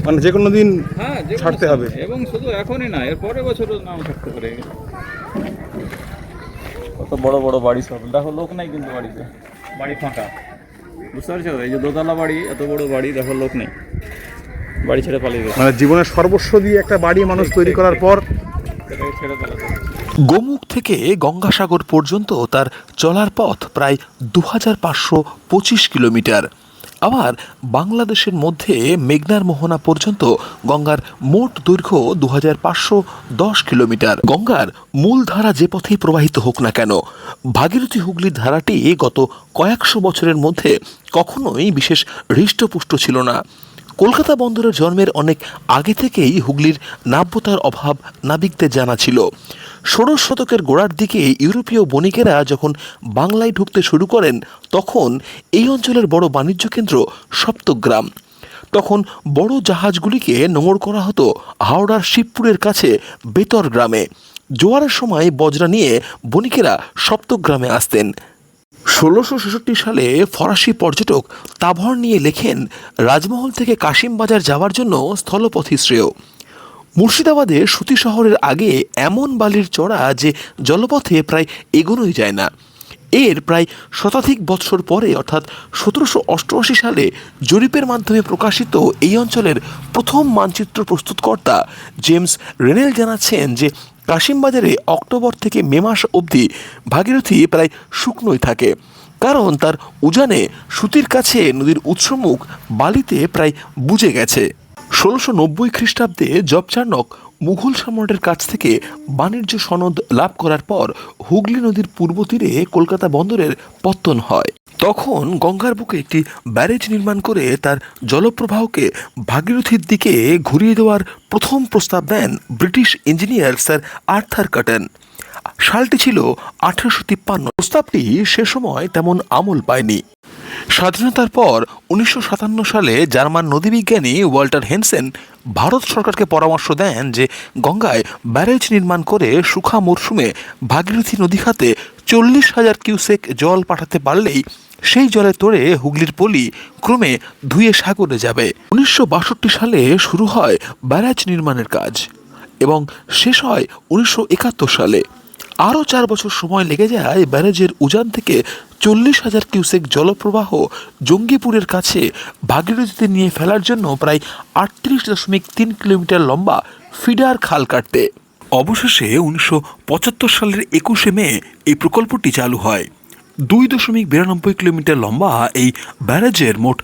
মানে যে কোনো দিন হ্যাঁ, যে কোনো ছাড়তে হবে। সময়। এবং শুধু এখনই না, এর পরের বছরও নাম থাকতে পারে। কত বড় বড় বাড়ি সব, দেখো লোক নাই কিন্তু বাড়িতে, বাড়ি ফাঁকা। বুঝতে পারছো, এই যে দোতলা বাড়ি, এত বড় বাড়ি, দেখো লোক নেই, বাড়ি ছেড়ে পালিয়ে গেছে। মানে জীবনের সর্বস্ব দিয়ে একটা বাড়ি মানুষ তৈরি করার পর সেটাকে ছেড়ে পালাতে। গোমুখ থেকে গঙ্গাসাগর পর্যন্ত তার চলার পথ প্রায় 2525 কিলোমিটার। আবার বাংলাদেশের মধ্যে মেঘনার মোহনা পর্যন্ত গঙ্গার মোট দৈর্ঘ্য 2510 কিলোমিটার। গঙ্গার মূল ধারা যে পথেই প্রবাহিত হোক না কেন, ভাগীরথী হুগলির ধারাটি গত কয়েকশো বছরের মধ্যে কখনোই বিশেষ হৃষ্টপুষ্ট ছিল না। কলকাতা বন্দরের জন্মের অনেক আগে থেকেই হুগলির নাব্যতার অভাব নাবিকদের জানা ছিল। ষোড়শ শতকের গোড়ার দিকে ইউরোপীয় বণিকেরা যখন বাংলায় ঢুকতে শুরু করেন, তখন এই অঞ্চলের বড় বাণিজ্য কেন্দ্র সপ্তগ্রাম। তখন বড় জাহাজগুলিকে নোঙর করা হতো হাওড়ার শিবপুরের কাছে বেতর গ্রামে। জোয়ারের সময় বজরা নিয়ে বণিকেরা সপ্তগ্রামে আসতেন। 1666 সালে ফরাসি পর্যটক তাভর নিয়ে লেখেন, রাজমহল থেকে কাশিমবাজার যাওয়ার জন্য স্থলপথই শ্রেয়। মুর্শিদাবাদে সুতি শহরের আগে এমন বালির চড়া যে জলপথে প্রায় এগোনোই যায় না। এর প্রায় শতাধিক বৎসর পরে অর্থাৎ 1788 সালে জরিপের মাধ্যমে প্রকাশিত এই অঞ্চলের প্রথম মানচিত্র প্রস্তুতকর্তা জেমস রেনেল জানাচ্ছেন যে কাশিমবাজারে অক্টোবর থেকে মে মাস অবধি ভাগীরথী প্রায় শুকনোই থাকে, কারণ তার উজানে সুতির কাছে নদীর উৎসমুখ বালিতে প্রায় বুজে গেছে। 1690 খ্রিস্টাব্দে জবচার্নক মুঘল সম্রাটের কাছ থেকে বাণিজ্য সনদ লাভ করার পর হুগলি নদীর পূর্ব তীরে কলকাতা বন্দরের পত্তন হয়। তখন গঙ্গার বুকে একটি ব্যারেজ নির্মাণ করে তার জলপ্রবাহকে ভাগীরথীর দিকে ঘুরিয়ে দেওয়ার প্রথম প্রস্তাব দেন British engineer sir Arthur Cotton. সালটি ছিল 1853। প্রস্তাবটি সে সময় তেমন আমল পায়নি। স্বাধীনতার পর 1957 সালে জার্মান নদীবিজ্ঞানী ওয়াল্টার হেনসেন ভারত সরকারকে পরামর্শ দেন যে গঙ্গায় ব্যারেজ নির্মাণ করে শুখা মরশুমে ভাগীরথী নদী খাতে 40,000 কিউসেক জল পাঠাতে পারলেই সেই জলে তোড়ে হুগলির পলি ক্রমে ধুয়ে সাগরে যাবে। 1962 সালে শুরু হয় ব্যারেজ নির্মাণের কাজ এবং শেষ হয় 1971 সালে। আরও 4 বছর সময় লেগে যায় ব্যারেজের উজান থেকে 40,000 কিউসেক জলপ্রবাহ জঙ্গিপুরের কাছে ভাগীরথীতে নিয়ে ফেলার জন্য প্রায় 38.3 কিলোমিটার লম্বা ফিডার খাল কাটতে। অবশেষে 1975 সালের 21শে মে এই প্রকল্পটি চালু হয়। 2.92 কিলোমিটার লম্বা এই ব্যারেজের মোট